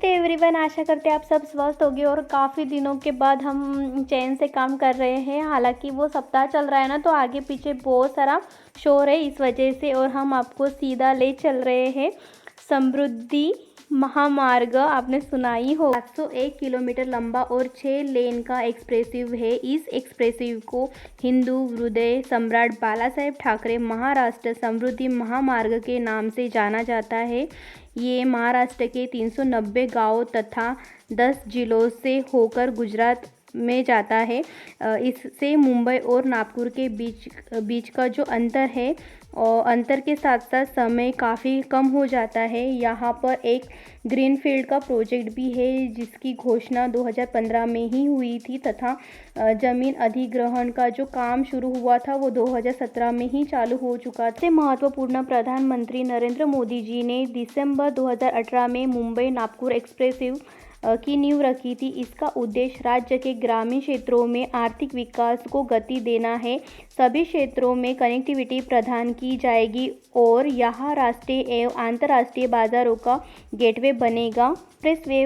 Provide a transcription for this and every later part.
नमस्ते एवरीवन, आशा करते हैं आप सब स्वस्थ होंगे और काफ़ी दिनों के बाद हम चैन से काम कर रहे हैं। हालांकि वो सप्ताह चल रहा है ना, तो आगे पीछे बहुत सारा शोर है इस वजह से, और हम आपको सीधा ले चल रहे हैं समृद्धि महामार्ग। आपने सुना ही हो, 801 किलोमीटर लंबा और 6 लेन का एक्सप्रेसिव है। इस एक्सप्रेसिव को हिंदू हृदय सम्राट बाला साहेब ठाकरे महाराष्ट्र समृद्धि महामार्ग के नाम से जाना जाता है। ये महाराष्ट्र के 390 गांवों तथा 10 जिलों से होकर गुजरात में जाता है। इससे मुंबई और नागपुर के बीच का जो अंतर है, और अंतर के साथ साथ समय काफ़ी कम हो जाता है। यहाँ पर एक ग्रीनफील्ड का प्रोजेक्ट भी है जिसकी घोषणा 2015 में ही हुई थी, तथा ज़मीन अधिग्रहण का जो काम शुरू हुआ था वो 2017 में ही चालू हो चुका था। महत्वपूर्ण, प्रधानमंत्री नरेंद्र मोदी जी ने दिसंबर 2018 में मुंबई नागपुर एक्सप्रेसिव की नींव रखी थी। इसका उद्देश्य राज्य के ग्रामीण क्षेत्रों में आर्थिक विकास को गति देना है। सभी क्षेत्रों में कनेक्टिविटी प्रदान की जाएगी और यह राष्ट्रीय एवं अंतर्राष्ट्रीय बाजारों का गेटवे बनेगा। एक्सप्रेसवे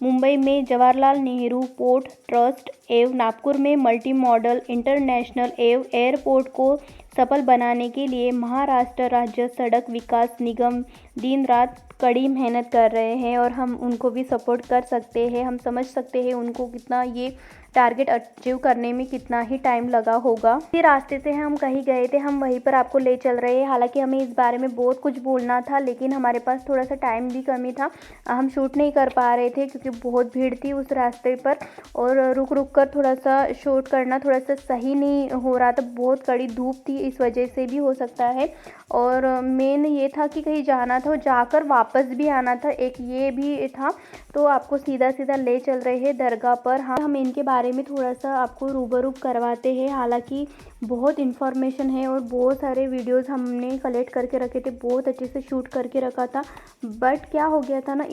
मुंबई में जवाहरलाल नेहरू पोर्ट ट्रस्ट एवं नागपुर में मल्टी मॉडल इंटरनेशनल एवं एयरपोर्ट को सफल बनाने के लिए महाराष्ट्र राज्य सड़क विकास निगम दिन रात कड़ी मेहनत कर रहे हैं, और हम उनको भी सपोर्ट कर सकते हैं। हम समझ सकते हैं उनको कितना ये टारगेट अचीव करने में कितना ही टाइम लगा होगा। इसी रास्ते से हम कहीं गए थे, हम वहीं पर आपको ले चल रहे हैं। हालांकि हमें इस बारे में बहुत कुछ बोलना था, लेकिन हमारे पास थोड़ा सा टाइम भी कमी था। हम शूट नहीं कर पा रहे थे क्योंकि बहुत भीड़ थी उस रास्ते पर, और रुक रुक कर थोड़ा सा शूट करना थोड़ा सा सही नहीं हो रहा था। बहुत कड़ी धूप थी, इस वजह से भी हो सकता है। और मेन ये था कि कहीं जाना था, जाकर वापस भी आना था, एक ये भी था। तो आपको सीधा सीधा ले चल रहे हैं दरगाह पर। हाँ, हम इनके बारे में थोड़ा सा आपको रूबरू करवाते हैं। हालांकि बहुत इन्फॉर्मेशन है और बहुत सारे वीडियोस हमने कलेक्ट करके रखे थे, बहुत अच्छे से शूट करके रखा था। बट क्या हो गया था ना,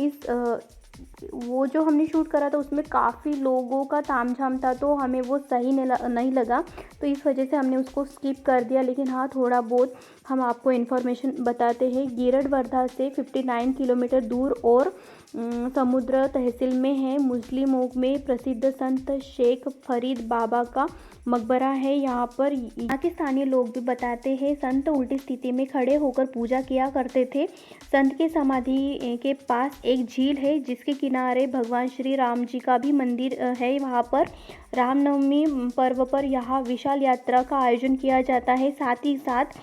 वो जो हमने शूट करा था उसमें काफ़ी लोगों का तामझाम था, तो हमें वो सही नहीं लगा, तो इस वजह से हमने उसको स्किप कर दिया। लेकिन हाँ, थोड़ा बहुत हम आपको इन्फॉर्मेशन बताते हैं। गिरड वर्धा से 59 किलोमीटर दूर और समुद्र तहसील में है। मुस्लिमों में प्रसिद्ध संत शेख फरीद बाबा का मकबरा है। यहाँ पर यहाँ के स्थानीय लोग भी बताते हैं संत उल्टी स्थिति में खड़े होकर पूजा किया करते थे। संत के समाधि के पास एक झील है जिसके किनारे भगवान श्री राम जी का भी मंदिर है। वहाँ पर रामनवमी पर्व पर यहाँ विशाल यात्रा का आयोजन किया जाता है। साथ ही साथ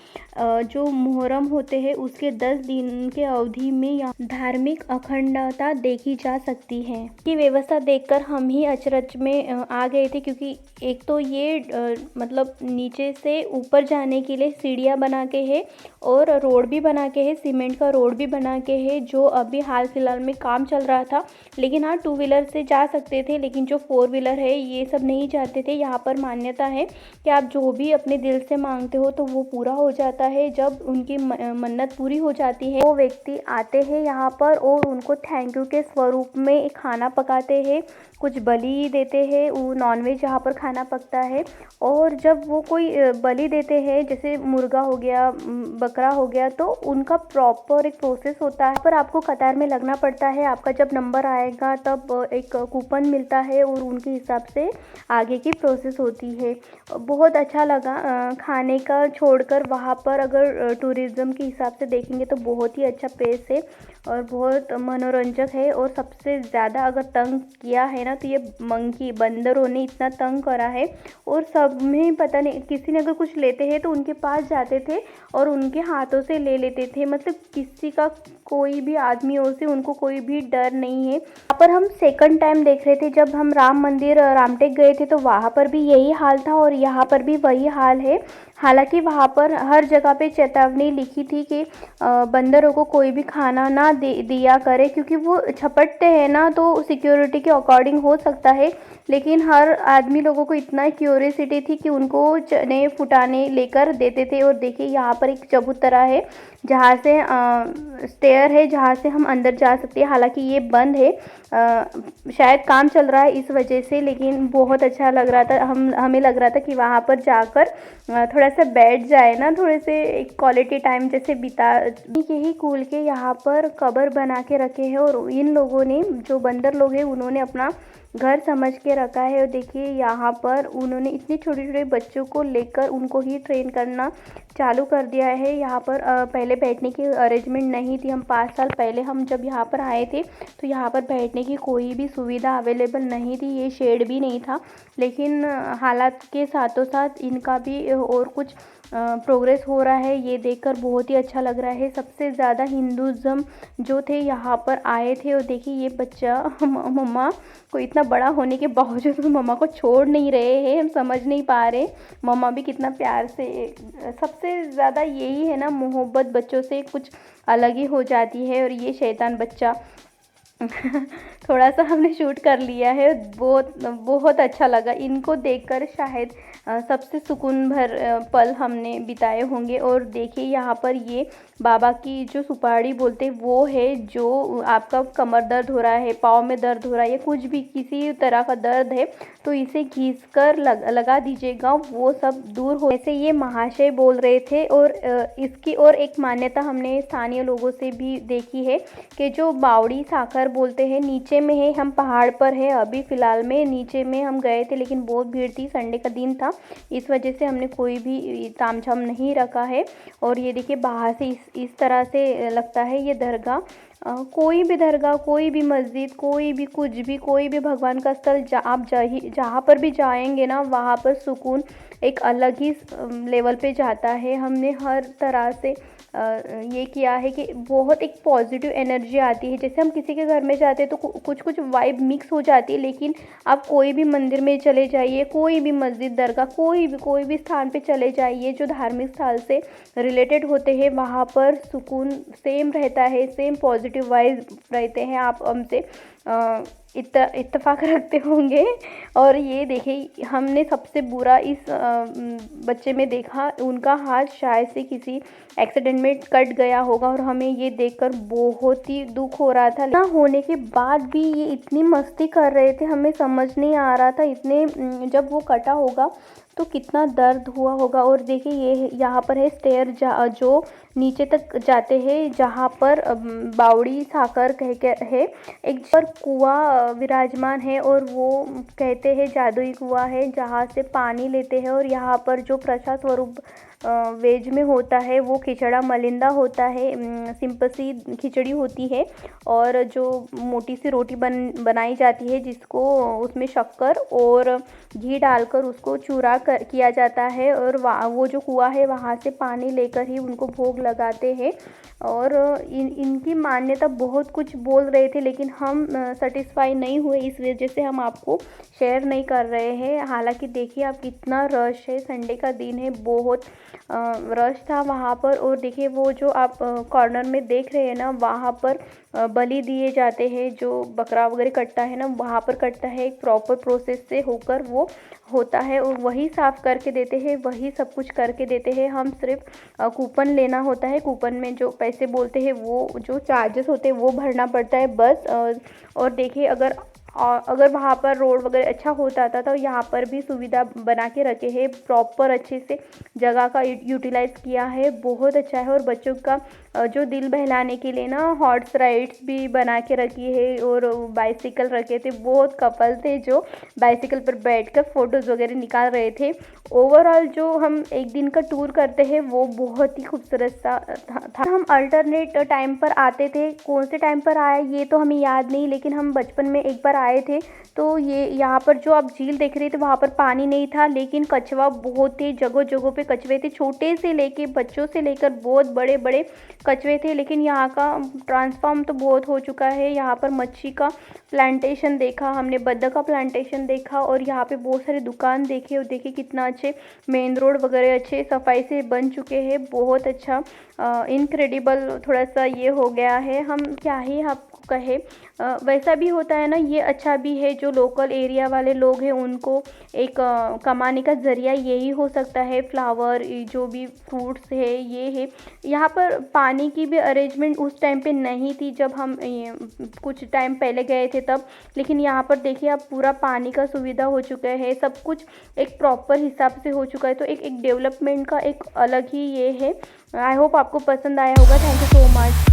जो मुहर्रम होते हैं उसके 10 दिन के अवधि में यहाँ धार्मिक अखंडता देखी जा सकती है। ये व्यवस्था देखकर हम ही अचरज में आ गए थे, क्योंकि एक तो ये मतलब नीचे से ऊपर जाने के लिए सीढ़ियाँ बना के है और रोड भी बना के है, सीमेंट का रोड भी बना के है, जो अभी हाल फिलहाल में काम चल रहा था। लेकिन हाँ, 2 व्हीलर से जा सकते थे, लेकिन जो 4 व्हीलर है ये सब नहीं जाते थे। यहाँ पर मान्यता है कि आप जो भी अपने दिल से मांगते हो तो वो पूरा हो जाता है। जब उनकी मन्नत पूरी हो जाती है, वो व्यक्ति आते हैं यहाँ पर और उनको थैंक यू के स्वरूप में खाना पकाते हैं, कुछ बलि देते हैं। वो नॉनवेज यहाँ पर खाना पकता है, और जब वो कोई बलि देते हैं, जैसे मुर्गा हो गया, बकरा हो गया, तो उनका प्रॉपर एक प्रोसेस होता है। पर आपको कतार में लगना पड़ता है। आपका जब नंबर आएगा तब एक कूपन मिलता है और उनके हिसाब से आगे की प्रोसेस होती है। बहुत अच्छा लगा खाने का छोड़कर। वहाँ पर अगर टूरिज़्म के हिसाब से देखेंगे तो बहुत ही अच्छा प्लेस है और बहुत मनोरंजक है। और सबसे ज़्यादा अगर तंग किया है ना, तो ये मंकी बंदरों ने इतना तंग करा है। और सब में पता नहीं, किसी ने अगर कुछ लेते हैं तो उनके पास जाते थे और उनके हाथों से ले लेते थे। मतलब किसी का, कोई भी आदमियों से उनको कोई भी डर नहीं है। यहाँ पर हम सेकंड टाइम देख रहे थे। जब हम राम मंदिर रामटेक गए थे तो वहाँ पर भी यही हाल था और यहाँ पर भी वही हाल है। हालांकि वहाँ पर हर जगह पे चेतावनी लिखी थी कि बंदरों को कोई भी खाना ना दिया करे, क्योंकि वो झपटते हैं ना, तो सिक्योरिटी के अकॉर्डिंग हो सकता है। लेकिन हर आदमी लोगों को इतना क्यूरियोसिटी थी कि उनको चने फुटाने लेकर देते थे। और देखिए यहाँ पर एक चबूतरा है जहाँ से स्टेयर है, जहाँ से हम अंदर जा सकते हैं। हालांकि ये बंद है, शायद काम चल रहा है इस वजह से, लेकिन बहुत अच्छा लग रहा था। हमें लग रहा था कि वहाँ पर जाकर थोड़ा थोड़ा सा बैठ जाए ना, थोड़े से एक क्वालिटी टाइम जैसे बिता। यही कूल के यहाँ पर कबर बना के रखे हैं और इन लोगों ने, जो बंदर लोग हैं, उन्होंने अपना घर समझ के रखा है। और देखिए यहाँ पर उन्होंने इतने छोटे छोटे बच्चों को लेकर उनको ही ट्रेन करना चालू कर दिया है। यहाँ पर पहले बैठने की अरेंजमेंट नहीं थी। हम 5 साल पहले हम जब यहाँ पर आए थे तो यहाँ पर बैठने की कोई भी सुविधा अवेलेबल नहीं थी, ये शेड भी नहीं था। लेकिन हालात के साथों साथ इनका भी और कुछ प्रोग्रेस हो रहा है, ये देखकर बहुत ही अच्छा लग रहा है। सबसे ज़्यादा हिंदुज़म जो थे यहाँ पर आए थे। और देखिए ये बच्चा मम्मा को, इतना बड़ा होने के बावजूद मम्मा को छोड़ नहीं रहे हैं, हम समझ नहीं पा रहे मम्मा भी कितना प्यार से। सबसे ज़्यादा यही है ना, मोहब्बत बच्चों से कुछ अलग ही हो जाती है। और ये शैतान बच्चा थोड़ा सा हमने शूट कर लिया है, बहुत बहुत अच्छा लगा इनको देखकर। शायद सबसे सुकून भर पल हमने बिताए होंगे। और देखिए यहाँ पर ये बाबा की जो सुपारी बोलते वो है, जो आपका कमर दर्द हो रहा है, पाँव में दर्द हो रहा है या कुछ भी किसी तरह का दर्द है तो इसे घिसकर लगा दीजिएगा, वो सब दूर हो। ऐसे ये महाशय बोल रहे थे। और इसकी और एक मान्यता हमने स्थानीय लोगों से भी देखी है कि जो बावड़ी साकर बोलते हैं नीचे में है, हम पहाड़ पर है अभी फ़िलहाल में, नीचे में हम गए थे लेकिन बहुत भीड़ थी, संडे का दिन था, इस वजह से हमने कोई भी तामझाम नहीं रखा है। और ये देखिए बाहर से इस तरह से लगता है ये दरगाह। कोई भी दरगाह, कोई भी मस्जिद, कोई भी कुछ भी, कोई भी भगवान का स्थल आप जहाँ पर भी जाएंगे ना, वहाँ पर सुकून एक अलग ही लेवल पे जाता है। हमने हर तरह से ये किया है कि बहुत एक पॉजिटिव एनर्जी आती है। जैसे हम किसी के घर में जाते हैं तो कुछ कुछ वाइब मिक्स हो जाती है, लेकिन आप कोई भी मंदिर में चले जाइए, कोई भी मस्जिद, दरगाह, कोई भी स्थान पे चले जाइए जो धार्मिक स्थल से रिलेटेड होते हैं, वहाँ पर सुकून सेम रहता है, सेम पॉजिटिव वाइब रहते हैं। आप हमसे इत्तेफाक रखते होंगे। और ये देखिए हमने सबसे बुरा इस बच्चे में देखा, उनका हाथ शायद से किसी एक्सीडेंट में कट गया होगा और हमें ये देखकर बहुत ही दुख हो रहा था। ना होने के बाद भी ये इतनी मस्ती कर रहे थे, हमें समझ नहीं आ रहा था इतने, जब वो कटा होगा तो कितना दर्द हुआ होगा। और देखिए ये यहाँ पर है स्टेयर जो नीचे तक जाते हैं, जहाँ पर बावड़ी साकर कह के है। एक पर कुआं विराजमान है और वो कहते हैं जादुई कुआं है, जहाँ से पानी लेते हैं। और यहाँ पर जो प्रसाद स्वरूप वेज में होता है वो खिचड़ा मलिंदा होता है, सिंपल सी खिचड़ी होती है। और जो मोटी सी रोटी बनाई जाती है, जिसको उसमें शक्कर और घी डालकर उसको चूरा किया जाता है। और वो जो कुआं है वहाँ से पानी लेकर ही उनको भोग लगाते हैं। और इनकी मान्यता बहुत कुछ बोल रहे थे, लेकिन हम सेटिस्फाई नहीं हुए, इस वजह से हम आपको शेयर नहीं कर रहे हैं। हालांकि देखिए आप कितना रश है, संडे का दिन है, बहुत रश था वहाँ पर। और देखिए वो जो आप कॉर्नर में देख रहे हैं ना, वहाँ पर बलि दिए जाते हैं, जो बकरा वगैरह कटता है ना, वहाँ पर कटता है, एक प्रॉपर प्रोसेस से होकर वो होता है। और वही साफ़ करके देते हैं, वही सब कुछ करके देते हैं। हम सिर्फ कूपन लेना होता है, कूपन में जो पैसे बोलते हैं, वो जो चार्जेस होते हैं वो भरना पड़ता है बस। और देखिए अगर वहाँ पर रोड वगैरह अच्छा होता था तो यहाँ पर भी सुविधा बना के रखे हैं, प्रॉपर अच्छे से जगह का यूटिलाइज़ किया है, बहुत अच्छा है। और बच्चों का जो दिल बहलाने के लिए ना हॉर्स राइड्स भी बना के रखी है, और बाइसिकल रखे थे, बहुत कपल थे जो बाइसिकल पर बैठकर फ़ोटोज़ वगैरह निकाल रहे थे। ओवरऑल जो हम एक दिन का टूर करते हैं वो बहुत ही खूबसूरत सा था। हम अल्टरनेट टाइम पर आते थे, कौन से टाइम पर आए ये तो हमें याद नहीं, लेकिन हम बचपन में एक बार आए थे। तो ये यहाँ पर जो आप झील देख रहे थे वहाँ पर पानी नहीं था, लेकिन कछुआ बहुत थे, जगह जगह पे कछुए थे, छोटे से लेके बच्चों से लेकर बहुत बड़े बड़े कछुए थे। लेकिन यहाँ का ट्रांसफॉर्म तो बहुत हो चुका है। यहाँ पर मच्छी का प्लांटेशन देखा हमने, बदक का प्लांटेशन देखा, और यहाँ पे बहुत सारे दुकान देखे। और देखिए कितना अच्छे मेन रोड वगैरह अच्छे सफाई से बन चुके हैं, बहुत अच्छा इनक्रेडिबल थोड़ा सा ये हो गया है। हम क्या ही आपको कहे वैसा भी होता है ना, ये अच्छा भी है। जो लोकल एरिया वाले लोग हैं उनको एक कमाने का ज़रिया यही हो सकता है। फ्लावर, जो भी फ्रूट्स है ये है। यहाँ पर पानी की भी अरेंजमेंट उस टाइम पे नहीं थी जब हम कुछ टाइम पहले गए थे तब, लेकिन यहाँ पर देखिए अब पूरा पानी का सुविधा हो चुका है, सब कुछ एक प्रॉपर हिसाब से हो चुका है। तो एक डेवलपमेंट का एक अलग ही ये है। आई होप आपको पसंद आया होगा। Thank you so much.